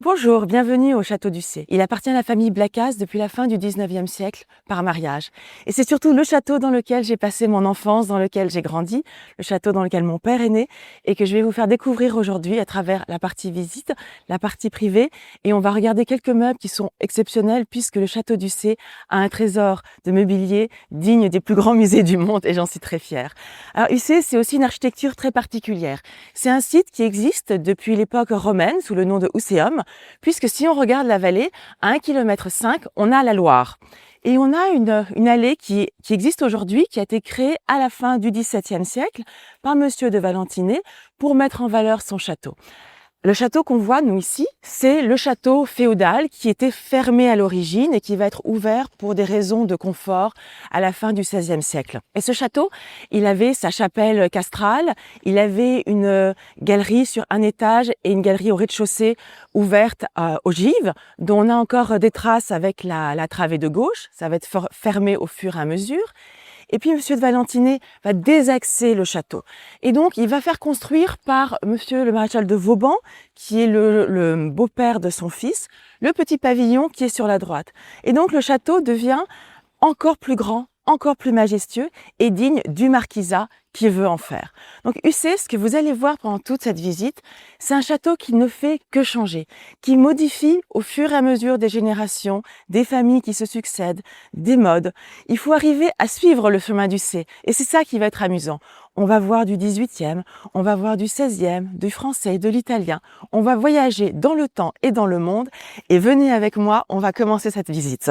Bonjour, bienvenue au château d'Ussé. Il appartient à la famille Blacas depuis la fin du 19e siècle par mariage. Et c'est surtout le château dans lequel j'ai passé mon enfance, dans lequel j'ai grandi, le château dans lequel mon père est né et que je vais vous faire découvrir aujourd'hui à travers la partie visite, la partie privée. Et on va regarder quelques meubles qui sont exceptionnels puisque le château d'Ussé a un trésor de mobilier digne des plus grands musées du monde et j'en suis très fière. Alors Ussé, c'est aussi une architecture très particulière. C'est un site qui existe depuis l'époque romaine sous le nom de Uséum, puisque si on regarde la vallée, à 1,5 km, on a la Loire. Et on a une allée qui existe aujourd'hui, qui a été créée à la fin du XVIIe siècle par Monsieur de Valentiné pour mettre en valeur son château. Le château qu'on voit, nous, ici, c'est le château féodal qui était fermé à l'origine et qui va être ouvert pour des raisons de confort à la fin du XVIe siècle. Et ce château, il avait sa chapelle castrale, il avait une galerie sur un étage et une galerie au rez-de-chaussée ouverte aux ogives, dont on a encore des traces avec la travée de gauche. Ça va être fermé au fur et à mesure. Et puis, Monsieur de Valentiné va désaxer le château. Et donc, il va faire construire par Monsieur le maréchal de Vauban, qui est le beau-père de son fils, le petit pavillon qui est sur la droite. Et donc, le château devient encore plus grand, encore plus majestueux et digne du marquisat qui veut en faire. Donc Ussé, ce que vous allez voir pendant toute cette visite, c'est un château qui ne fait que changer, qui modifie au fur et à mesure des générations, des familles qui se succèdent, des modes. Il faut arriver à suivre le chemin d'Ussé et c'est ça qui va être amusant. On va voir du 18e, on va voir du 16e, du français, de l'italien. On va voyager dans le temps et dans le monde et venez avec moi, on va commencer cette visite.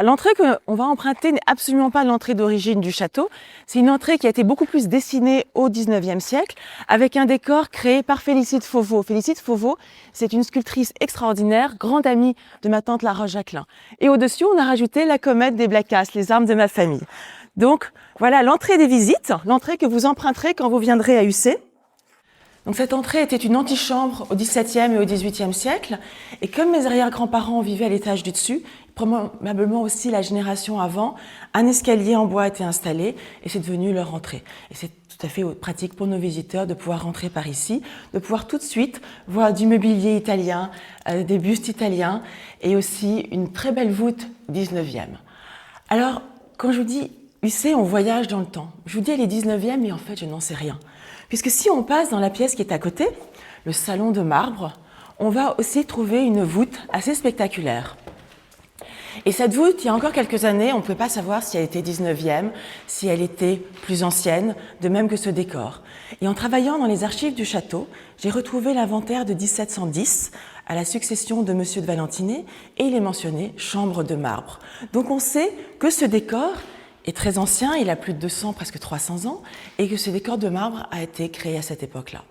L'entrée qu'on va emprunter n'est absolument pas l'entrée d'origine du château. C'est une entrée qui a été beaucoup plus dessinée au 19e siècle avec un décor créé par Félicite Fauveau. Félicite Fauveau, c'est une sculptrice extraordinaire, grande amie de ma tante La Roche-Jacquelin. Et au-dessus, on a rajouté la comète des Blacas, les armes de ma famille. Donc, voilà l'entrée des visites, l'entrée que vous emprunterez quand vous viendrez à Ussé. Donc cette entrée était une antichambre au XVIIe et au XVIIIe siècle. Et comme mes arrière-grands-parents vivaient à l'étage du dessus, probablement aussi la génération avant, un escalier en bois a été installé et c'est devenu leur entrée. Et c'est tout à fait pratique pour nos visiteurs de pouvoir rentrer par ici, de pouvoir tout de suite voir du mobilier italien, des bustes italiens et aussi une très belle voûte 19e. Alors, quand je vous dis Ussé, on voyage dans le temps. Je vous dis elle est 19e, mais en fait, je n'en sais rien. Puisque si on passe dans la pièce qui est à côté, le salon de marbre, on va aussi trouver une voûte assez spectaculaire. Et cette voûte, il y a encore quelques années, on ne pouvait pas savoir si elle était 19e, si elle était plus ancienne, de même que ce décor. Et en travaillant dans les archives du château, j'ai retrouvé l'inventaire de 1710 à la succession de Monsieur de Valentiné et il est mentionné chambre de marbre. Donc on sait que ce décor est très ancien, il a plus de 200, presque 300 ans, et que ce décor de marbre a été créé à cette époque-là.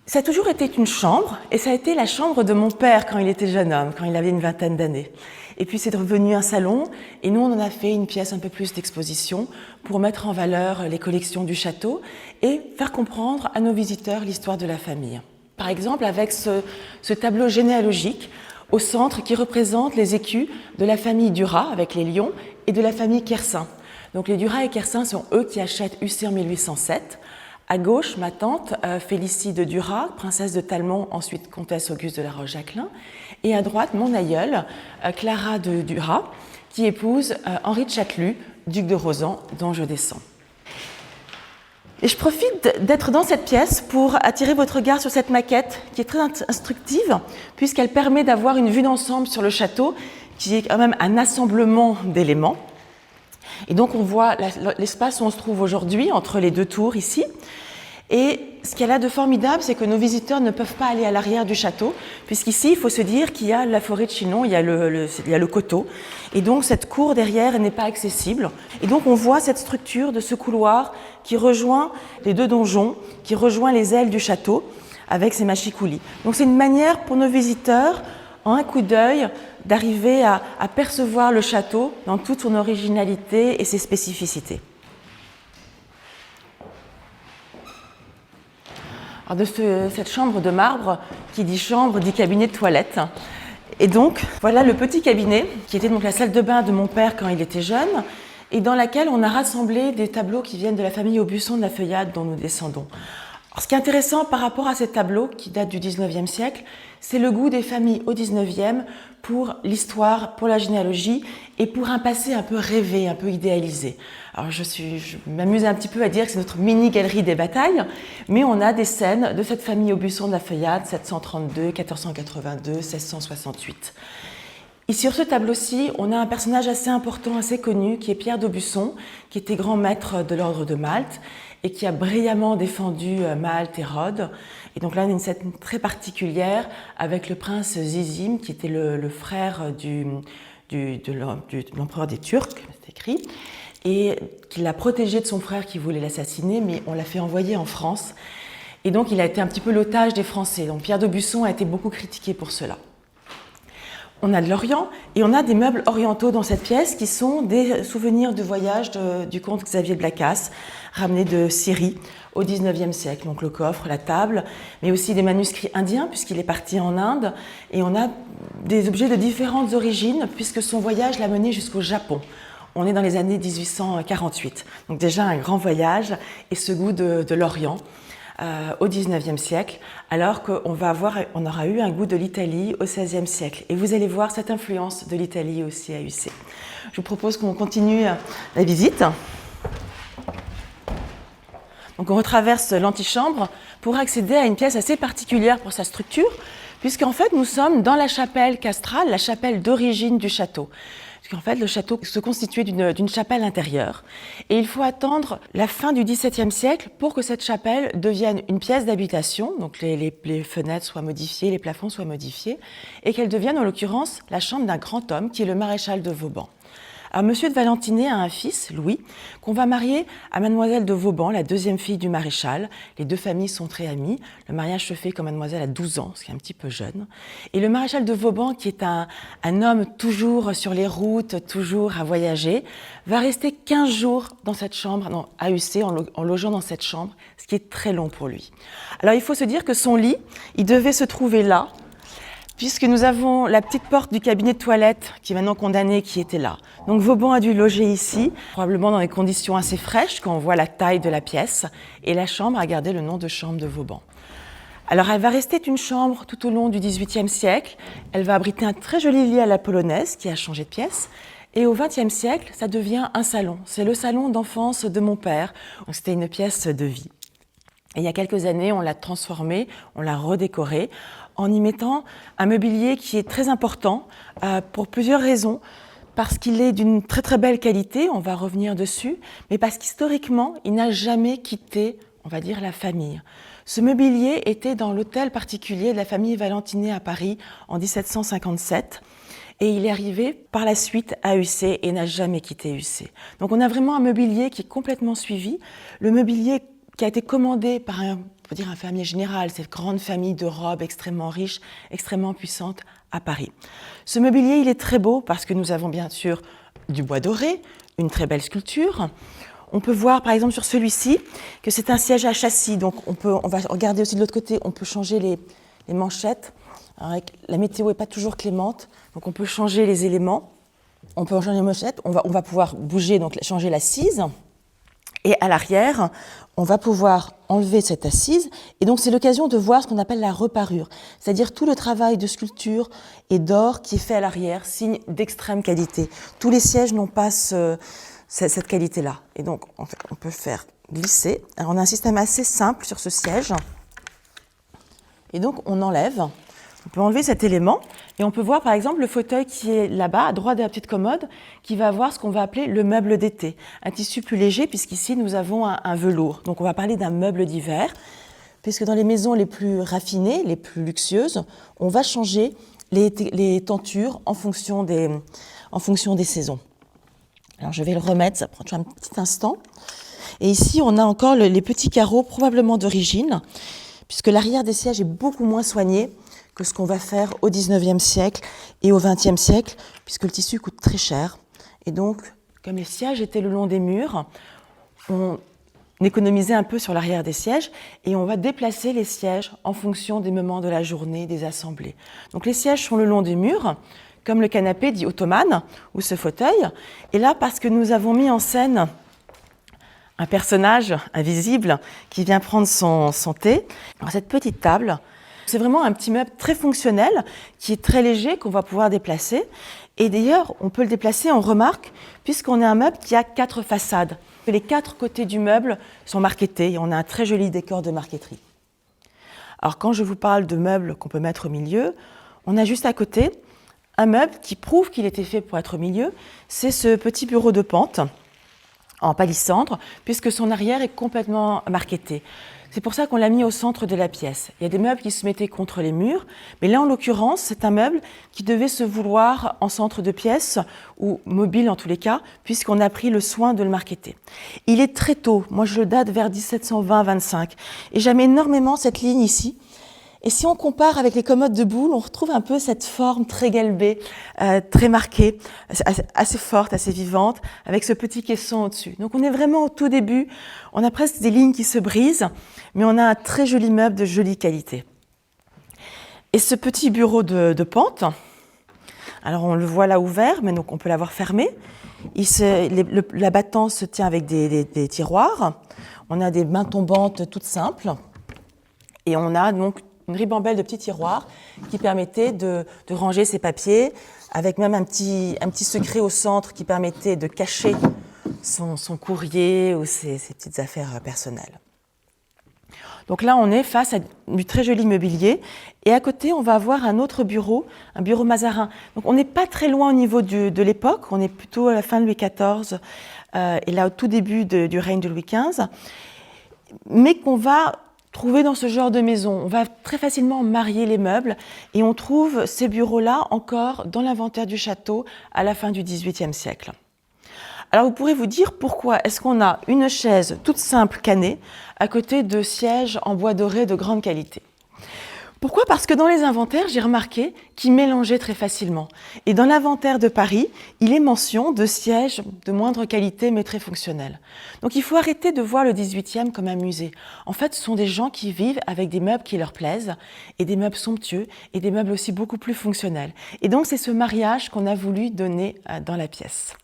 Ça a toujours été une chambre, et ça a été la chambre de mon père quand il était jeune homme, quand il avait une vingtaine d'années. Et puis c'est devenu un salon, et nous on en a fait une pièce un peu plus d'exposition pour mettre en valeur les collections du château et faire comprendre à nos visiteurs l'histoire de la famille. Par exemple avec ce tableau généalogique au centre qui représente les écus de la famille Duras avec les lions et de la famille Kersin. Donc les Duras et Kersin sont eux qui achètent Ussé en 1807. À gauche, ma tante, Félicie de Duras, princesse de Talmont, ensuite comtesse Auguste de la Roche-Jacquelin. Et à droite, mon aïeule, Clara de Duras, qui épouse Henri de Châtelus, duc de Rosan, dont je descends. Et je profite d'être dans cette pièce pour attirer votre regard sur cette maquette qui est très instructive puisqu'elle permet d'avoir une vue d'ensemble sur le château qui est quand même un assemblement d'éléments. Et donc on voit l'espace où on se trouve aujourd'hui entre les deux tours ici. Et ce qu'il y a là de formidable, c'est que nos visiteurs ne peuvent pas aller à l'arrière du château, puisqu'ici, il faut se dire qu'il y a la forêt de Chinon, il y a le coteau, et donc cette cour derrière n'est pas accessible. Et donc on voit cette structure de ce couloir qui rejoint les deux donjons, qui rejoint les ailes du château, avec ces mâchicoulis. Donc c'est une manière pour nos visiteurs, en un coup d'œil, d'arriver à percevoir le château dans toute son originalité et ses spécificités. Alors de cette chambre de marbre, qui dit chambre, dit cabinet de toilette. Et donc, voilà le petit cabinet, qui était donc la salle de bain de mon père quand il était jeune, et dans laquelle on a rassemblé des tableaux qui viennent de la famille Aubusson de la Feuillade dont nous descendons. Alors, ce qui est intéressant par rapport à ces tableaux qui datent du 19e siècle, c'est le goût des familles au 19e pour l'histoire, pour la généalogie et pour un passé un peu rêvé, un peu idéalisé. Alors je m'amuse un petit peu à dire que c'est notre mini-galerie des batailles, mais on a des scènes de cette famille Aubusson de la Feuillade, 732, 1482, 1668. Et sur ce tableau-ci, on a un personnage assez important, assez connu, qui est Pierre d'Aubusson, qui était grand maître de l'ordre de Malte et qui a brillamment défendu Malte et Rhodes. Et donc là, on a une scène très particulière avec le prince Zizim, qui était le frère de l'empereur des Turcs, c'est écrit, et qui l'a protégé de son frère qui voulait l'assassiner, mais on l'a fait envoyer en France. Et donc, il a été un petit peu l'otage des Français. Donc, Pierre d'Aubusson a été beaucoup critiqué pour cela. On a de l'Orient et on a des meubles orientaux dans cette pièce qui sont des souvenirs de voyage du comte Xavier de Lacasse, ramenés de Syrie au 19e siècle. Donc le coffre, la table, mais aussi des manuscrits indiens puisqu'il est parti en Inde. Et on a des objets de différentes origines puisque son voyage l'a mené jusqu'au Japon. On est dans les années 1848. Donc déjà un grand voyage et ce goût de l'Orient. Au XIXe siècle, alors qu'on aura eu un goût de l'Italie au XVIe siècle. Et vous allez voir cette influence de l'Italie aussi à UC. Je vous propose qu'on continue la visite. Donc on retraverse l'antichambre pour accéder à une pièce assez particulière pour sa structure, puisqu'en fait nous sommes dans la chapelle castrale, la chapelle d'origine du château. Puisqu'en fait, le château se constituait d'une chapelle intérieure. Et il faut attendre la fin du XVIIe siècle pour que cette chapelle devienne une pièce d'habitation, donc les fenêtres soient modifiées, les plafonds soient modifiés, et qu'elle devienne en l'occurrence la chambre d'un grand homme qui est le maréchal de Vauban. Alors, Monsieur de Valentinet a un fils, Louis, qu'on va marier à Mademoiselle de Vauban, la deuxième fille du maréchal. Les deux familles sont très amies. Le mariage se fait quand Mademoiselle a 12 ans, ce qui est un petit peu jeune. Et le maréchal de Vauban, qui est un homme toujours sur les routes, toujours à voyager, va rester 15 jours dans cette chambre, à UC, en logeant dans cette chambre, ce qui est très long pour lui. Alors, il faut se dire que son lit, il devait se trouver là, puisque nous avons la petite porte du cabinet de toilette, qui est maintenant condamnée, qui était là. Donc Vauban a dû loger ici, probablement dans des conditions assez fraîches, quand on voit la taille de la pièce, et la chambre a gardé le nom de chambre de Vauban. Alors elle va rester une chambre tout au long du XVIIIe siècle, elle va abriter un très joli lit à la polonaise, qui a changé de pièce, et au XXe siècle, ça devient un salon. C'est le salon d'enfance de mon père, donc c'était une pièce de vie. Et il y a quelques années, on l'a transformé, on l'a redécoré, en y mettant un mobilier qui est très important pour plusieurs raisons. Parce qu'il est d'une très très belle qualité, on va revenir dessus, mais parce qu'historiquement, il n'a jamais quitté, on va dire, la famille. Ce mobilier était dans l'hôtel particulier de la famille Valentinet à Paris en 1757. Et il est arrivé par la suite à UC et n'a jamais quitté UC. Donc on a vraiment un mobilier qui est complètement suivi. Le mobilier qui a été commandé par un fermier général, cette grande famille de robes extrêmement riche, extrêmement puissante à Paris. Ce mobilier, il est très beau parce que nous avons bien sûr du bois doré, une très belle sculpture. On peut voir par exemple sur celui-ci que c'est un siège à châssis, donc on va regarder aussi de l'autre côté, on peut changer les manchettes. Alors, la météo n'est pas toujours clémente, donc on peut changer les éléments, on peut changer les manchettes, on va pouvoir bouger, donc changer l'assise. Et à l'arrière, on va pouvoir enlever cette assise. Et donc, c'est l'occasion de voir ce qu'on appelle la reparure, c'est-à-dire tout le travail de sculpture et d'or qui est fait à l'arrière, signe d'extrême qualité. Tous les sièges n'ont pas cette qualité-là. Et donc, en fait, on peut faire glisser. Alors, on a un système assez simple sur ce siège. Et donc, on enlève. On peut enlever cet élément et on peut voir par exemple le fauteuil qui est là-bas, à droite de la petite commode, qui va avoir ce qu'on va appeler le meuble d'été. Un tissu plus léger puisqu'ici nous avons un velours. Donc on va parler d'un meuble d'hiver, puisque dans les maisons les plus raffinées, les plus luxueuses, on va changer les tentures en fonction des saisons. Alors je vais le remettre, ça prend un petit instant. Et ici on a encore les petits carreaux probablement d'origine, puisque l'arrière des sièges est beaucoup moins soigné que ce qu'on va faire au XIXe siècle et au XXe siècle, puisque le tissu coûte très cher. Et donc, comme les sièges étaient le long des murs, on économisait un peu sur l'arrière des sièges et on va déplacer les sièges en fonction des moments de la journée, des assemblées. Donc les sièges sont le long des murs, comme le canapé dit ottomane, ou ce fauteuil. Et là, parce que nous avons mis en scène un personnage invisible qui vient prendre son thé. Alors, cette petite table, c'est vraiment un petit meuble très fonctionnel qui est très léger, qu'on va pouvoir déplacer. Et d'ailleurs, on peut le déplacer en remarque puisqu'on a un meuble qui a 4 façades. Les 4 côtés du meuble sont marquetés et on a un très joli décor de marqueterie. Alors quand je vous parle de meubles qu'on peut mettre au milieu, on a juste à côté un meuble qui prouve qu'il était fait pour être au milieu. C'est ce petit bureau de pente en palissandre puisque son arrière est complètement marqueté. C'est pour ça qu'on l'a mis au centre de la pièce. Il y a des meubles qui se mettaient contre les murs, mais là, en l'occurrence, c'est un meuble qui devait se vouloir en centre de pièce, ou mobile en tous les cas, puisqu'on a pris le soin de le marqueter. Il est très tôt, moi je le date vers 1720-25, et j'aime énormément cette ligne ici. Et si on compare avec les commodes de Boulle, on retrouve un peu cette forme très galbée, très marquée, assez forte, assez vivante, avec ce petit caisson au-dessus. Donc on est vraiment au tout début, on a presque des lignes qui se brisent, mais on a un très joli meuble de jolie qualité. Et ce petit bureau de pente, alors on le voit là ouvert, mais donc on peut l'avoir fermé. La battance se tient avec des tiroirs, on a des mains tombantes toutes simples, et on a donc une ribambelle de petits tiroirs qui permettait de ranger ses papiers, avec même un petit secret au centre qui permettait de cacher son courrier ou ses petites affaires personnelles. Donc là, on est face à du très joli mobilier. Et à côté, on va avoir un autre bureau, un bureau Mazarin. Donc on n'est pas très loin au niveau de l'époque, on est plutôt à la fin de Louis XIV et là au tout début du règne de Louis XV, mais qu'on va trouver dans ce genre de maison. On va très facilement marier les meubles et on trouve ces bureaux-là encore dans l'inventaire du château à la fin du XVIIIe siècle. Alors vous pourrez vous dire pourquoi est-ce qu'on a une chaise toute simple canée à côté de sièges en bois doré de grande qualité. Pourquoi ? Parce que dans les inventaires, j'ai remarqué qu'ils mélangeaient très facilement. Et dans l'inventaire de Paris, il est mention de sièges de moindre qualité mais très fonctionnels. Donc il faut arrêter de voir le 18e comme un musée. En fait, ce sont des gens qui vivent avec des meubles qui leur plaisent, et des meubles somptueux, et des meubles aussi beaucoup plus fonctionnels. Et donc c'est ce mariage qu'on a voulu donner dans la pièce.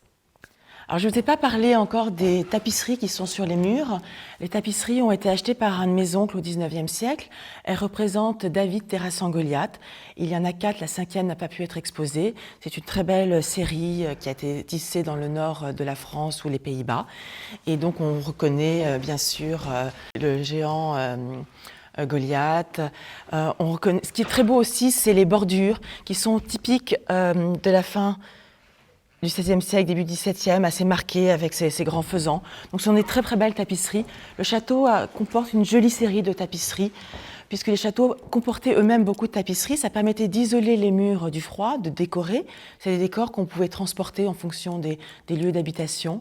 Alors je ne vous ai pas parlé encore des tapisseries qui sont sur les murs. Les tapisseries ont été achetées par un de mes oncles au XIXe siècle. Elles représentent David terrassant Goliath. Il y en a 4, la 5e n'a pas pu être exposée. C'est une très belle série qui a été tissée dans le nord de la France ou les Pays-Bas. Et donc on reconnaît bien sûr le géant Goliath. Ce qui est très beau aussi, c'est les bordures qui sont typiques de la fin du XVIe siècle, début XVIIe, assez marquées avec ces grands faisans. Donc ce sont des très très belles tapisseries. Le château comporte une jolie série de tapisseries, puisque les châteaux comportaient eux-mêmes beaucoup de tapisseries. Ça permettait d'isoler les murs du froid, de décorer. C'est des décors qu'on pouvait transporter en fonction des lieux d'habitation.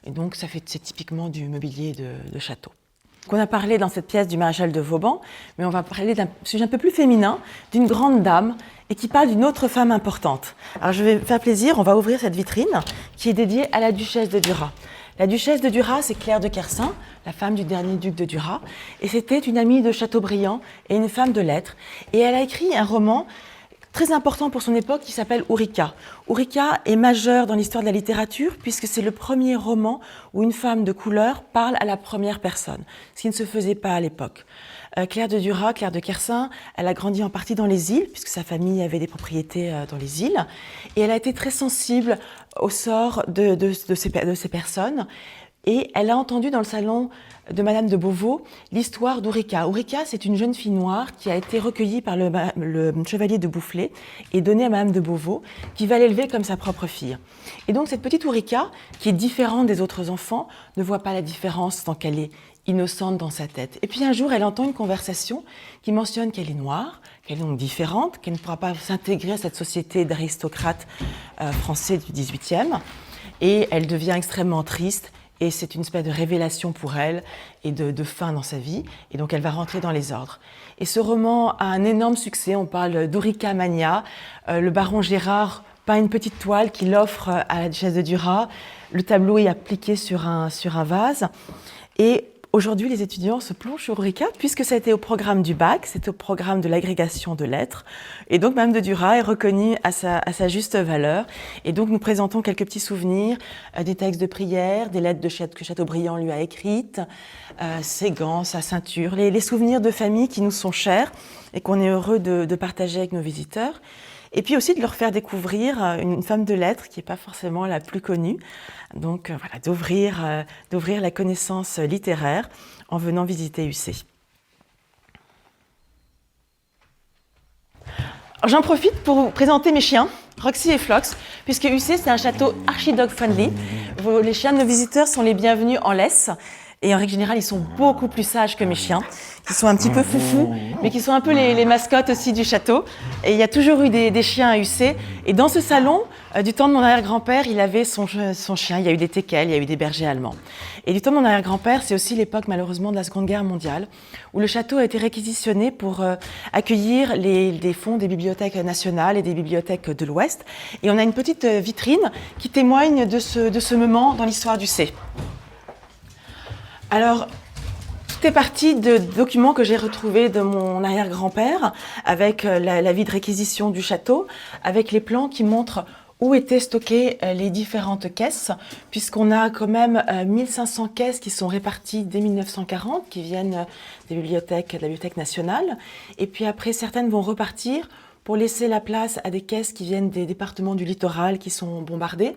Et donc c'est typiquement du mobilier de château. On a parlé dans cette pièce du maréchal de Vauban, mais on va parler d'un sujet un peu plus féminin, d'une grande dame, et qui parle d'une autre femme importante. Alors je vais faire plaisir, on va ouvrir cette vitrine qui est dédiée à la duchesse de Duras. La duchesse de Duras, c'est Claire de Kersin, la femme du dernier duc de Duras, et c'était une amie de Chateaubriand et une femme de lettres. Et elle a écrit un roman très important pour son époque qui s'appelle Ourika. Ourika est majeur dans l'histoire de la littérature puisque c'est le premier roman où une femme de couleur parle à la première personne, ce qui ne se faisait pas à l'époque. Claire de Duras, Claire de Kersin, elle a grandi en partie dans les îles puisque sa famille avait des propriétés dans les îles et elle a été très sensible au sort de ces personnes. Et elle a entendu dans le salon de Madame de Beauvau l'histoire d'Ourika. Ourika, c'est une jeune fille noire qui a été recueillie par le chevalier de Boufflers et donnée à Madame de Beauvau, qui va l'élever comme sa propre fille. Et donc cette petite Ourika, qui est différente des autres enfants, ne voit pas la différence tant qu'elle est innocente dans sa tête. Et puis un jour, elle entend une conversation qui mentionne qu'elle est noire, qu'elle est donc différente, qu'elle ne pourra pas s'intégrer à cette société d'aristocrates français du XVIIIe. Et elle devient extrêmement triste. Et c'est une espèce de révélation pour elle et de fin dans sa vie. Et donc elle va rentrer dans les ordres. Et ce roman a un énorme succès. On parle d'Ourika Mania. Le baron Gérard peint une petite toile qu'il offre à la duchesse de Duras. Le tableau est appliqué sur un vase. Et Aujourd'hui, les étudiants se plongent au RICA puisque ça a été au programme du bac, c'est au programme de l'agrégation de lettres. Et donc, Madame de Duras est reconnue à sa juste valeur. Et donc, nous présentons quelques petits souvenirs, des textes de prière, des lettres que Chateaubriand lui a écrites, ses gants, sa ceinture, les souvenirs de famille qui nous sont chers et qu'on est heureux de partager avec nos visiteurs. Et puis aussi de leur faire découvrir une femme de lettres qui n'est pas forcément la plus connue. Donc voilà, d'ouvrir la connaissance littéraire en venant visiter UC. J'en profite pour vous présenter mes chiens, Roxy et Flox, puisque UC c'est un château archi-dog friendly. Les chiens de nos visiteurs sont les bienvenus en laisse. Et en règle générale, ils sont beaucoup plus sages que mes chiens, qui sont un petit peu foufous, mais qui sont un peu les mascottes aussi du château. Et il y a toujours eu des chiens à UC. Et dans ce salon, du temps de mon arrière-grand-père, il avait son chien. Il y a eu des teckels, il y a eu des bergers allemands. Et du temps de mon arrière-grand-père, c'est aussi l'époque, malheureusement, de la Seconde Guerre mondiale, où le château a été réquisitionné pour accueillir les fonds des bibliothèques nationales et des bibliothèques de l'Ouest. Et on a une petite vitrine qui témoigne de ce moment dans l'histoire d'UC. Alors, tout est parti de documents que j'ai retrouvés de mon arrière-grand-père, avec l'avis de réquisition du château, avec les plans qui montrent où étaient stockées les différentes caisses, puisqu'on a quand même 1500 caisses qui sont réparties dès 1940, qui viennent de la Bibliothèque nationale, et puis après certaines vont repartir pour laisser la place à des caisses qui viennent des départements du littoral qui sont bombardés.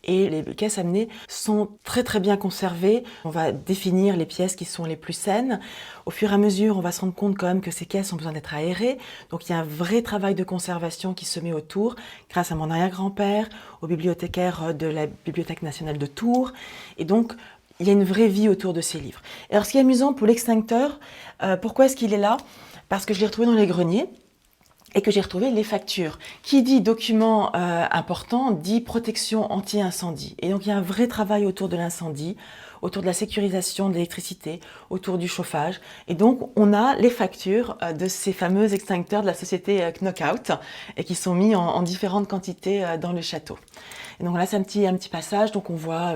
Et les caisses amenées sont très très bien conservées. On va définir les pièces qui sont les plus saines. Au fur et à mesure, on va se rendre compte quand même que ces caisses ont besoin d'être aérées. Donc il y a un vrai travail de conservation qui se met autour, grâce à mon arrière-grand-père, aux bibliothécaires de la Bibliothèque nationale de Tours. Et donc, il y a une vraie vie autour de ces livres. Et alors ce qui est amusant pour l'extincteur, pourquoi est-ce qu'il est là? Parce que je l'ai retrouvé dans les greniers. Et que j'ai retrouvé les factures. Qui dit document important dit protection anti-incendie. Et donc il y a un vrai travail autour de l'incendie, autour de la sécurisation de l'électricité, autour du chauffage. Et donc on a les factures de ces fameux extincteurs de la société Knockout et qui sont mis en différentes quantités dans le château. Et donc là c'est un petit passage, donc on voit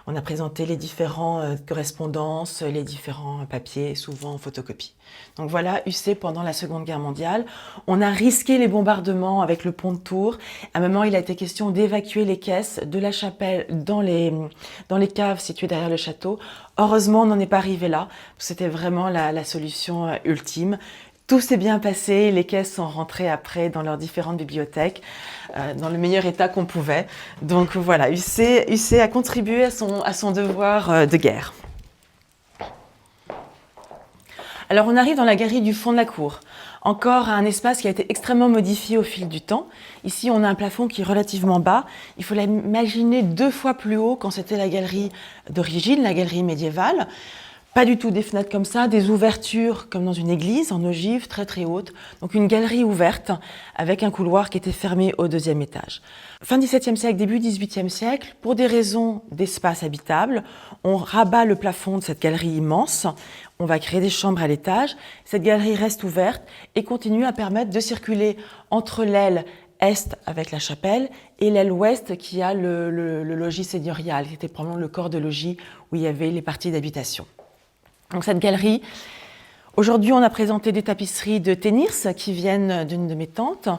on a présenté les différentes correspondances, les différents papiers, souvent en photocopie. Donc voilà UC pendant la Seconde Guerre mondiale. On a risqué les bombardements avec le pont de Tours. À un moment, il a été question d'évacuer les caisses de la chapelle dans les caves situées derrière le château. Heureusement, on n'en est pas arrivé là. C'était vraiment la solution ultime. Tout s'est bien passé, les caisses sont rentrées après dans leurs différentes bibliothèques, dans le meilleur état qu'on pouvait. Donc voilà, UC a contribué à son devoir de guerre. Alors on arrive dans la galerie du fond de la cour. Encore un espace qui a été extrêmement modifié au fil du temps. Ici, on a un plafond qui est relativement bas. Il faut l'imaginer 2 fois plus haut quand c'était la galerie d'origine, la galerie médiévale. Pas du tout des fenêtres comme ça, des ouvertures comme dans une église en ogive très très haute. Donc une galerie ouverte avec un couloir qui était fermé au 2e étage. Fin XVIIe siècle, début XVIIIe siècle, pour des raisons d'espace habitable, on rabat le plafond de cette galerie immense. On va créer des chambres à l'étage. Cette galerie reste ouverte et continue à permettre de circuler entre l'aile est avec la chapelle et l'aile ouest qui a le logis seigneurial, qui était probablement le corps de logis où il y avait les parties d'habitation. Donc cette galerie, aujourd'hui on a présenté des tapisseries de Ténirs qui viennent d'une de mes tantes,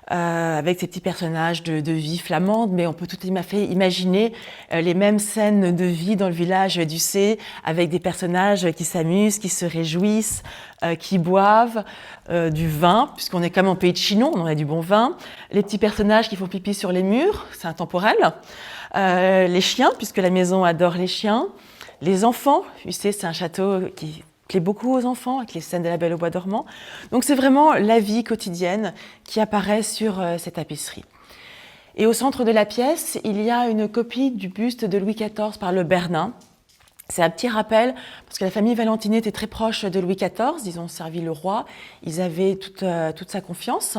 avec ces petits personnages de vie flamande, mais on peut tout à fait imaginer les mêmes scènes de vie dans le village d'UC, avec des personnages qui s'amusent, qui se réjouissent, qui boivent du vin, puisqu'on est quand même en pays de Chinon, on a du bon vin, les petits personnages qui font pipi sur les murs, c'est intemporel, les chiens, puisque la maison adore les chiens, les enfants, UC c'est un château qui plaît beaucoup aux enfants, avec les scènes de la Belle au bois dormant. Donc c'est vraiment la vie quotidienne qui apparaît sur ces tapisseries. Et au centre de la pièce, il y a une copie du buste de Louis XIV par le Bernin. C'est un petit rappel, parce que la famille Valentinet était très proche de Louis XIV, ils ont servi le roi, ils avaient toute sa confiance.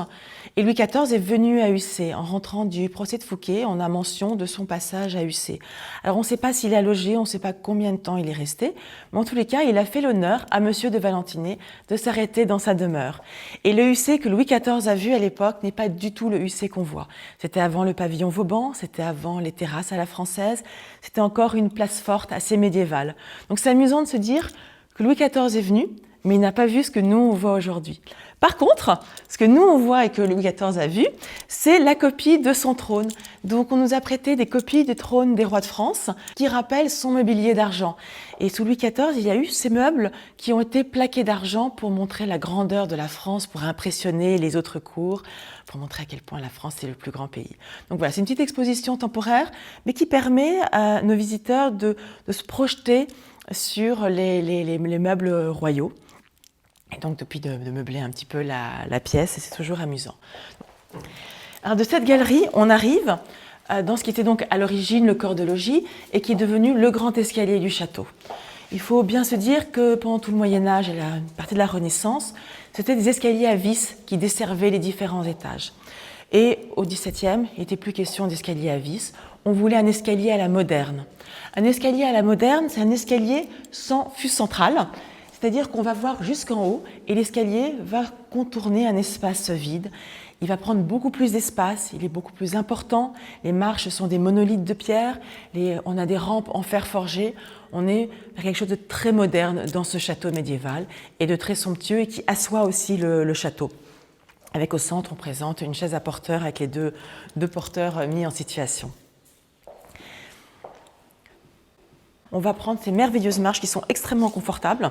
Et Louis XIV est venu à UC. En rentrant du procès de Fouquet, on a mention de son passage à UC. Alors on ne sait pas s'il a logé, on ne sait pas combien de temps il est resté, mais en tous les cas, il a fait l'honneur à Monsieur de Valentinet de s'arrêter dans sa demeure. Et le UC que Louis XIV a vu à l'époque n'est pas du tout le UC qu'on voit. C'était avant le pavillon Vauban, c'était avant les terrasses à la française, c'était encore une place forte assez médiévale. médiévale. Donc c'est amusant de se dire que Louis XIV est venu, mais il n'a pas vu ce que nous on voit aujourd'hui. Par contre, ce que nous on voit et que Louis XIV a vu, c'est la copie de son trône. Donc on nous a prêté des copies des trônes des rois de France qui rappellent son mobilier d'argent. Et sous Louis XIV, il y a eu ces meubles qui ont été plaqués d'argent pour montrer la grandeur de la France, pour impressionner les autres cours, pour montrer à quel point la France est le plus grand pays. Donc voilà, c'est une petite exposition temporaire, mais qui permet à nos visiteurs de se projeter sur les meubles royaux. Et donc depuis de meubler un petit peu la pièce, et c'est toujours amusant. Alors de cette galerie, on arrive dans ce qui était donc à l'origine le corps de logis et qui est devenu le grand escalier du château. Il faut bien se dire que pendant tout le Moyen-Âge et la partie de la Renaissance, c'était des escaliers à vis qui desservaient les différents étages. Et au XVIIe, il n'était plus question d'escalier à vis, on voulait un escalier à la moderne. Un escalier à la moderne, c'est un escalier sans fût central, c'est-à-dire qu'on va voir jusqu'en haut et l'escalier va contourner un espace vide. Il va prendre beaucoup plus d'espace, il est beaucoup plus important. Les marches sont des monolithes de pierre, on a des rampes en fer forgé. On est vers quelque chose de très moderne dans ce château médiéval et de très somptueux et qui assoit aussi le château. Avec au centre, on présente une chaise à porteurs avec les deux porteurs mis en situation. On va prendre ces merveilleuses marches qui sont extrêmement confortables.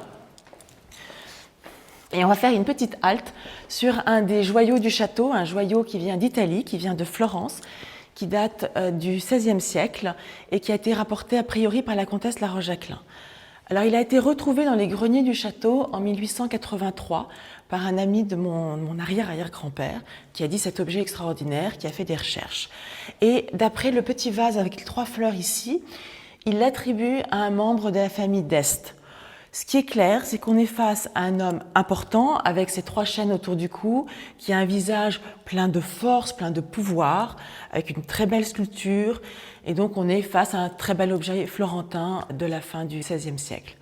Et on va faire une petite halte sur un des joyaux du château, un joyau qui vient d'Italie, qui vient de Florence, qui date du XVIe siècle et qui a été rapporté a priori par la comtesse La Roche-Jacquelin. Alors il a été retrouvé dans les greniers du château en 1883 par un ami de mon arrière-arrière-grand-père qui a dit cet objet extraordinaire, qui a fait des recherches. Et d'après le petit vase avec les 3 fleurs ici, il l'attribue à un membre de la famille d'Este. Ce qui est clair, c'est qu'on est face à un homme important avec ses 3 chaînes autour du cou, qui a un visage plein de force, plein de pouvoir, avec une très belle sculpture. Et donc on est face à un très bel objet florentin de la fin du XVIe siècle.